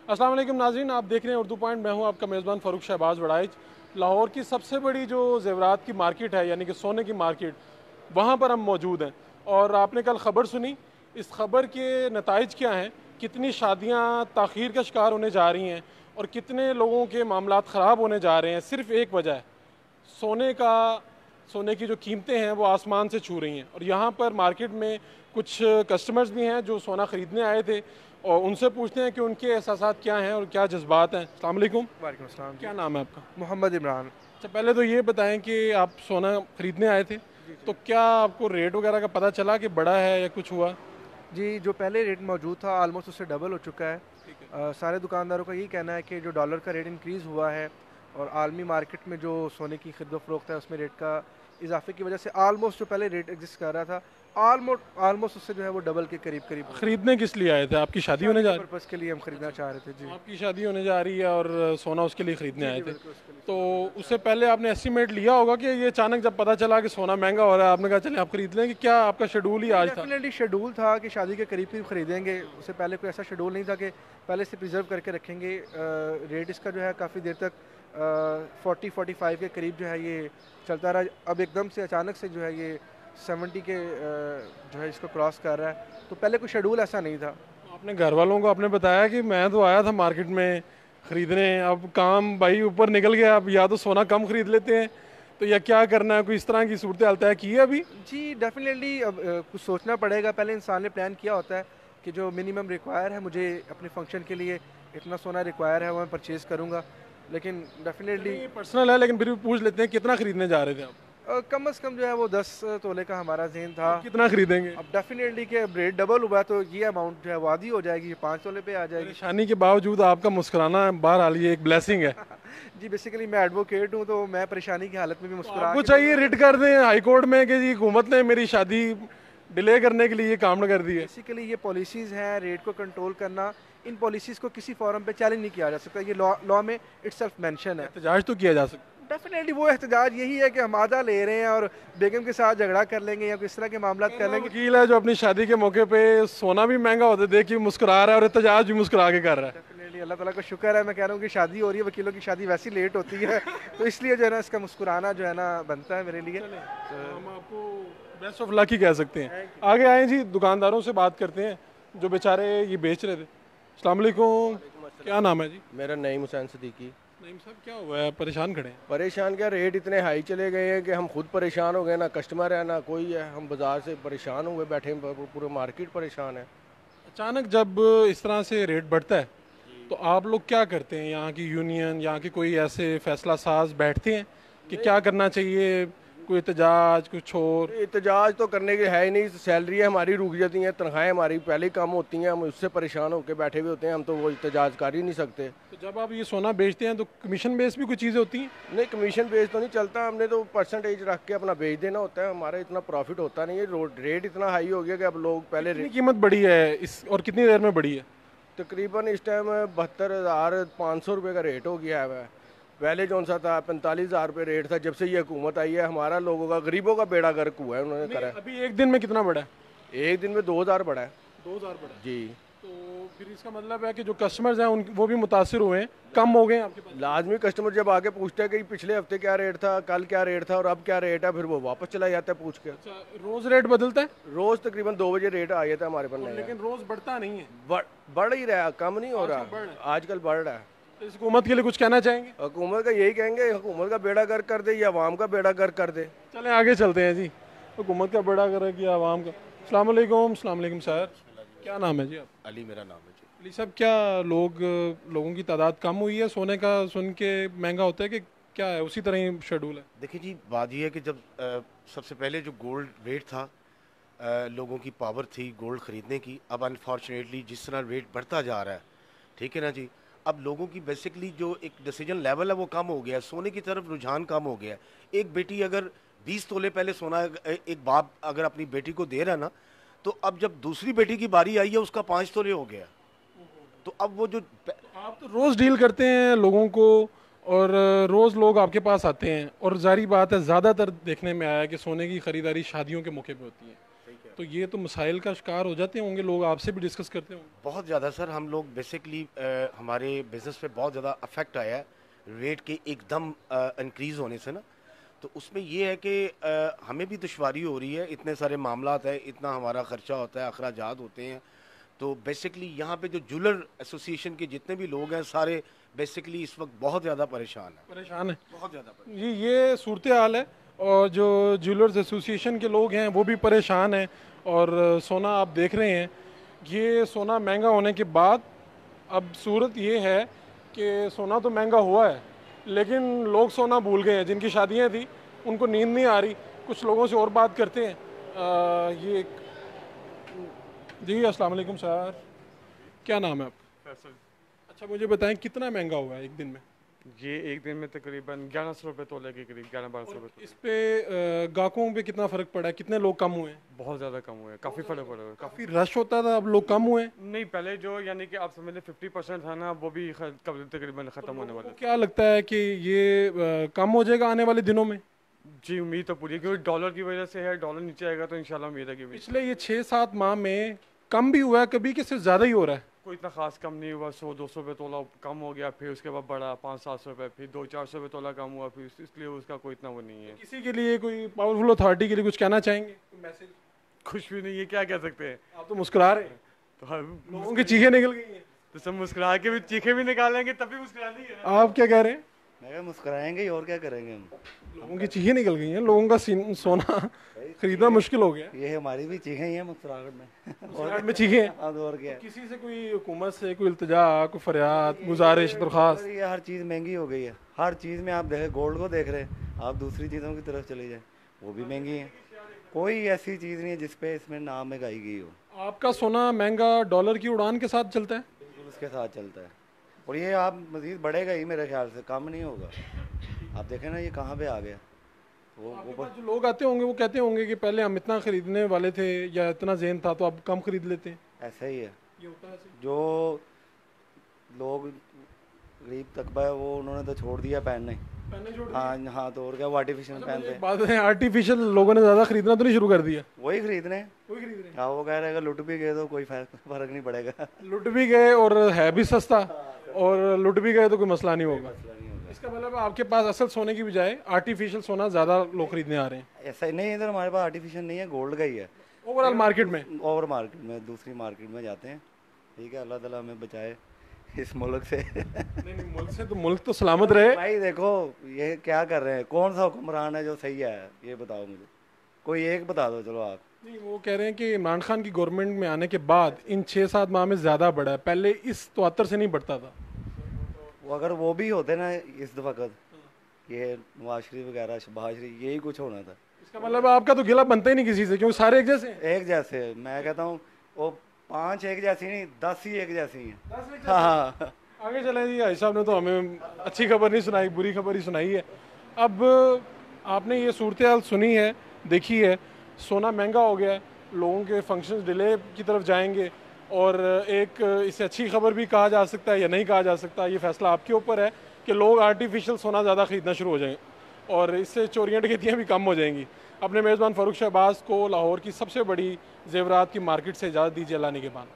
अस्सलाम वालेकुम नाज़रीन, आप देख रहे हैं उर्दू पॉइंट। मैं हूं आपका मेज़बान फ़ारूक शहबाज वड़ाइच। लाहौर की सबसे बड़ी जो ज़ेवरात की मार्केट है, यानी कि सोने की मार्केट, वहां पर हम मौजूद हैं। और आपने कल ख़बर सुनी, इस खबर के नताइज क्या हैं, कितनी शादियां ताख़ीर का शिकार होने जा रही हैं और कितने लोगों के मामलात ख़राब होने जा रहे हैं। सिर्फ़ एक वजह है, सोने का सोने की जो कीमतें हैं वो आसमान से छू रही हैं। और यहाँ पर मार्केट में कुछ कस्टमर्स भी हैं जो सोना ख़रीदने आए थे, और उनसे पूछते हैं कि उनके एहसासात क्या हैं और क्या जज्बात हैं। अस्सलाम वालेकुम, वालेकुम अस्सलाम जी। क्या नाम है आपका? मोहम्मद इमरान। अच्छा, पहले तो ये बताएं कि आप सोना ख़रीदने आए थे, तो क्या आपको रेट वगैरह का पता चला कि बड़ा है या कुछ हुआ? जी, जो पहले रेट मौजूद था आलमोस्ट उससे डबल हो चुका है। ठीक है। सारे दुकानदारों का यही कहना है कि जो डॉलर का रेट इंक्रीज़ हुआ है और आलमी मार्केट में जो सोने की खरीदो फरोख्त है उसमें रेट का इजाफे की वजह से आलमोस्ट जो पहले रेट एग्जिस्ट कर रहा था आलमोस्ट आलमोस्ट उससे जो है वो डबल के करीब करीब हो गया। ख़रीदने किस लिए आए थे? आपकी शादी होने शादी के जा रही? पर्पज़ के लिए हम खरीदना चाह रहे थे जी। आपकी शादी होने जा रही है और सोना उसके लिए ख़रीदने जी आए जी थे। बिल्कुल उसके लिए तो सोना खरीदना चाह उससे रहे पहले आपने एस्टिमेट लिया होगा कि ये अचानक जब पता चला कि सोना महंगा हो रहा है, आपने कहा चले आप ख़रीद लें, कि क्या आपका शेड्यूल ही थे। आज था? डेफिनेटली शेड्यूल था कि शादी के करीब करीब खरीदेंगे, उससे पहले कोई ऐसा शेड्यूल नहीं था कि पहले से प्रिजर्व करके रखेंगे। रेट इसका जो है काफ़ी देर तक 40-45 के करीब जो है ये चलता रहा। अब एकदम से अचानक से जो है ये 70 के जो है इसको क्रॉस कर रहा है, तो पहले कोई शेड्यूल ऐसा नहीं था। आपने घर वालों को आपने बताया कि मैं तो आया था मार्केट में ख़रीदने, अब काम भाई ऊपर निकल गया, अब या तो सोना कम ख़रीद लेते हैं तो या क्या करना है, कोई इस तरह की सूरत हाल तय की है अभी? जी डेफिनेटली अब कुछ सोचना पड़ेगा। पहले इंसान ने प्लान किया होता है कि जो मिनिमम रिक्वायर है, मुझे अपने फंक्शन के लिए इतना सोना रिक्वायर है वो मैं परचेज़ करूँगा, लेकिन डेफिनेटली ये पर्सनल है, लेकिन फिर भी पूछ लेते हैं, कितना ख़रीदने जा रहे थे आप? कम से कम जो है वो 10 तोले का हमारा ज़हन था। अब कितना ख़रीदेंगे? अब डेफिनेटली कि रेट डबल हुआ तो ये अमाउंट जो है वो आधी हो जाएगी, ये 5 तोले पे आ जाएगी। परेशानी के बावजूद आपका मुस्कुराना बहरहाल ये एक ब्लेसिंग है। जी बेसिकली मैं एडवोकेट हूँ, तो मैं परेशानी की हालत में भी तो मुस्कुरा आपको के चाहिए बोलूँगा। रिट कर दें हाई कोर्ट में कि जी हुकूमत ने मेरी शादी डिले करने के लिए ये काम न कर दिए। बेसिकली ये पॉलिसीज़ हैं रेट को कंट्रोल करना, इन पॉलिसीज़ को किसी फॉरम पे चैलेंज नहीं किया जा सकता, ये लॉ लॉ में इटसेल्फ मेंशन है। एहतजाज तो किया जा सकता। डेफिनेटली वो एहतजाज यही है कि हम आधा ले रहे हैं और बेगम के साथ झगड़ा कर लेंगे या किस तरह के मामला कर मेरा लेंगे। वकील है जो अपनी शादी के मौके पे सोना भी महंगा होते देख के मुस्कुरा रहा है और एहतजाज भी मुस्कुरा के कर रहा है। डेफिनेटली अल्लाह ताला का शुक्र है, मैं कह रहा हूँ कि शादी हो रही है, वकीलों की शादी वैसी लेट होती है तो इसलिए जो है ना इसका मुस्कुराना जो है ना बनता है मेरे लिए। तो हम आपको बेस्ट ऑफ लक ही कह सकते हैं। आगे आए जी, दुकानदारों से बात करते हैं जो बेचारे ये बेच रहे थे। अस्सलाम वालेकुम, क्या नाम है जी? मेरा नईम हुसैन सिद्दीकी। नईम साहब, क्या हुआ है, परेशान खड़े हैं? परेशान क्या, रेट इतने हाई चले गए हैं कि हम खुद परेशान हो गए, ना कस्टमर है ना कोई है, हम बाज़ार से परेशान हुए बैठे हैं, पूरे मार्केट परेशान है। अचानक जब इस तरह से रेट बढ़ता है तो आप लोग क्या करते हैं? यहाँ की यूनियन, यहाँ के कोई ऐसे फैसला साज बैठते हैं कि क्या करना चाहिए? कोई एहतजाज, कुछ और? एहतजाज तो करने के है ही नहीं, सैलरी हमारी रुक जाती हैं, तनख्वाहें हमारी पहले ही कम होती हैं, हम उससे परेशान होकर बैठे हुए होते हैं, हम तो वो एहतजाज कर ही नहीं सकते। तो जब आप ये सोना बेचते हैं तो कमीशन बेस भी कुछ चीज़ें होती हैं? नहीं, कमीशन बेस तो नहीं चलता, हमने तो परसेंटेज रख के अपना बेच देना होता है, हमारा इतना प्रॉफिट होता नहीं है। रेट इतना हाई हो गया कि अब लोग पहले कितनी कीमत बढ़ी है इस, और कितनी देर में बढ़ी है? तकरीबन इस टाइम 72,500 रुपये का रेट हो गया है। पहले जो सा था 45,000 रुपये रेट था, जब से ये हुकूमत आई है हमारा लोगों का, गरीबों का बेड़ा गर्क हुआ है, उन्होंने करा है। अभी एक दिन में कितना बढ़ा है? एक दिन में 2,000 बढ़ा है। 2000 बढ़ा है। जी, तो फिर इसका मतलब है कि जो कस्टमर्स हैं उन वो भी मुतासिर हुए हैं, कम हो गए हैं आपके पास? लाजमी कस्टमर जब आके पूछता है कि पिछले हफ्ते क्या रेट था, कल क्या रेट था और अब क्या रेट है, फिर वो वापस चला जाता है पूछ के। अच्छा, रोज़ रेट बदलता है? रोज़ तकरीबन 2 बजे रेट आ जाता है हमारे पास नया। लेकिन रोज़ बढ़ता नहीं है। बढ़ ही रहा है, कम नहीं हो आजकल बढ़ रहा, रहा है। आजकल बढ़ रहा है। तो इस हुकूमत के लिए कुछ कहना चाहेंगे? हुकूमत का यही कहेंगे, हुकूमत का बेड़ा गर्क कर दे या आवाम का बेड़ा गर्क कर दे। चलें आगे चलते हैं जी। हुकूमत का बड़ा कर कि आवाम का। अस्सलाम वालेकुम। अस्सलाम वालेकुम सर, क्या नाम है जी आप? अली मेरा नाम है जी। अली साहब, क्या लोगों की तादाद कम हुई है सोने का सुन के महंगा होता है कि क्या है उसी तरह ही शेड्यूल है? देखिए जी, बात यह है कि जब सबसे पहले जो गोल्ड रेट था, लोगों की पावर थी गोल्ड ख़रीदने की, अब अनफॉर्चुनेटली जिस तरह रेट बढ़ता जा रहा है, ठीक है ना जी, अब लोगों की बेसिकली जो एक डिसीजन लेवल है वो कम हो गया है, सोने की तरफ रुझान कम हो गया है। एक बेटी अगर 20 तोले पहले सोना एक बाप अगर अपनी बेटी को दे रहा है ना, तो अब जब दूसरी बेटी की बारी आई है उसका 5 तोले हो गया। तो अब वो जो आप तो रोज़ डील करते हैं लोगों को और रोज़ लोग आपके पास आते हैं, और जारी बात है ज़्यादातर देखने में आया है कि सोने की ख़रीदारी शादियों के मौके पे होती है। तो ये तो मसाइल का शिकार हो जाते होंगे लोग, आपसे भी डिस्कस करते होंगे? बहुत ज़्यादा सर, हम लोग बेसिकली हमारे बिज़नेस पे बहुत ज़्यादा अफेक्ट आया है रेट के एकदम इंक्रीज़ होने से ना। तो उसमें ये है कि हमें भी दुश्वारी हो रही है, इतने सारे मामलात हैं, इतना हमारा ख़र्चा होता है, अखराजात होते हैं। तो बेसिकली यहाँ पे जो ज्वेलर एसोसिएशन के जितने भी लोग हैं सारे बेसिकली इस वक्त बहुत ज़्यादा परेशान है बहुत ज़्यादा परेशान। ये सूरत हाल है। और जो ज्वेलर्स एसोसिएशन के लोग हैं वो भी परेशान हैं। और सोना आप देख रहे हैं, ये सोना महंगा होने के बाद अब सूरत ये है कि सोना तो महंगा हुआ है लेकिन लोग सोना भूल गए हैं। जिनकी शादियां थी उनको नींद नहीं आ रही। कुछ लोगों से और बात करते हैं। ये जी अस्सलाम वालेकुम सर, क्या नाम है आपका? फैसल। अच्छा मुझे बताएं कितना महंगा हुआ है एक दिन में? ये एक दिन में तकरीबन 1100 रुपये तोले के करीब, 1100-1200 रुपये। इस पे गाहकों पे कितना फ़र्क पड़ा है? कितने लोग कम हुए हैं? बहुत ज़्यादा कम हुए, काफ़ी फ़र्क पड़ा है। काफ़ी रश होता था, अब लोग कम हुए हैं। नहीं, पहले जो यानी कि आप समझ लें 50% था ना, वो भी तकरीबन ख़त्म होने वाला है। क्या लगता है कि ये कम हो जाएगा आने वाले दिनों में? जी उम्मीद तो पूरी है, क्योंकि डॉलर की वजह से है। डॉलर नीचे आएगा तो इंशाल्लाह उम्मीद है कि पिछले ये 6-7 माह में कम भी हुआ है कभी कि सिर्फ ज़्यादा ही हो रहा है? कोई इतना खास कम नहीं हुआ। 100-200 रुपये तोला कम हो गया, फिर उसके बाद बढ़ा 500-700 रुपये, फिर 200-400 रुपये तोला कम हुआ, फिर इसलिए उसका कोई इतना वो नहीं है। किसी के लिए, कोई पावरफुल अथॉरिटी के लिए कुछ कहना चाहेंगे? मैसेज? कुछ भी नहीं है, क्या कह सकते हैं। आप तो मुस्कुरा रहे हैं, तो हाँ, लोगों की चीखें निकल गई हैं। तो सब मुस्कुरा के भी चीखें भी निकालेंगे तभी मुस्कुरानी है। आप क्या कह रहे हैं? मैं कहा मुस्कुराएंगे ही, और क्या करेंगे हम। लोगों की चीखें निकल गई हैं, लोगों का सोना खरीदना मुश्किल हो गया। ये हमारी भी चीखें ही हैं मुस्कुराहट में। मुस्कुराहट में चीखें? हाँ तो और क्या है। किसी से कोई हुकूमत से कोई इल्तिजा, कोई फरियाद, गुजारिश, दरख्वास्त? ये हर चीज़ महंगी हो गई है। हर चीज़ में आप देखें, गोल्ड को देख रहे हैं आप, दूसरी चीज़ों की तरफ चले जाएं वो भी महंगी है। कोई ऐसी चीज़ नहीं है जिसपे इसमें ना महंगाई गई हो। आपका सोना महंगा डॉलर की उड़ान के साथ चलता है? बिल्कुल उसके साथ चलता है, और ये आप मज़ीद बढ़ेगा ही मेरे ख्याल से, कम नहीं होगा। आप देखें ना ये कहाँ पे आ गया। वो ऊपर जो लोग आते होंगे वो कहते होंगे कि पहले हम इतना खरीदने वाले थे या इतना ज़ेन था तो अब कम खरीद लेते हैं। ऐसा ही है। ये होता है ऐसे? जो लोग गरीब तबका है वो उन्होंने तो छोड़ दिया पहनने। पहनने छोड़ हाँ हाँ, तो और क्या, वो आर्टिफिशियल पहनते हैं। बात है, आर्टिफिशियल लोगों ने ज़्यादा खरीदना तो नहीं शुरू कर दिया? वही खरीदने हैं। वही खरीद रहे हैं। हाँ, वो कह रहे हैं अगर लुट भी गए तो कोई फर्क नहीं पड़ेगा। लुट भी गए और है भी सस्ता, और लुट भी गए तो कोई मसला नहीं होगा। मसला नहीं होगा। इसका मतलब आपके पास असल सोने की बजाय आर्टिफिशियल सोना ज़्यादा लोग खरीदने आ रहे हैं। ऐसा ही नहीं, इधर हमारे पास आर्टिफिशियल नहीं है, गोल्ड का ही है। ओवरऑल मार्केट में? ओवर मार्केट में, दूसरी मार्केट में जाते हैं। ठीक है, अल्लाह ताला हमें बचाए इस मुल्क से। नहीं, मुल्क से तो, मुल्क तो सलामत रहे। भाई देखो ये क्या कर रहे हैं, कौन सा हुक्मरान है जो सही है, ये बताओ मुझे, कोई एक बता दो। चलो आप। नहीं, वो कह रहे हैं कि इमरान खान की गवर्नमेंट में आने के बाद इन 6-7 माह में ज़्यादा बढ़ा है, पहले इस 73 से नहीं बढ़ता था। वो अगर वो भी होते ना इस वक्त, ये नवाज शरीफ वगैरह, शहबाज शरीफ, यही कुछ होना था। इसका मतलब आपका तो गिला बनता ही नहीं किसी से, क्योंकि सारे एक जैसे हैं। एक जैसे, मैं कहता हूँ वो 5 एक जैसी नहीं, 10 ही एक जैसी हैं। हाँ, आगे चले जी। भाई साहब ने तो हमें अच्छी खबर नहीं सुनाई, बुरी खबर ही सुनाई है। अब आपने ये सूरत हाल सुनी है, देखी है, सोना महंगा हो गया है, लोगों के फंक्शंस डिले की तरफ जाएंगे, और एक इसे अच्छी खबर भी कहा जा सकता है या नहीं कहा जा सकता, ये फैसला आपके ऊपर है कि लोग आर्टिफिशियल सोना ज़्यादा ख़रीदना शुरू हो जाएंगे और इससे चोरियाँ डकैतियाँ भी कम हो जाएंगी। अपने मेज़बान फ़ारूक शहबाज को लाहौर की सबसे बड़ी ज़ेवरात की मार्केट से इजाज़त दीजिए। अल्लाह निगहबान।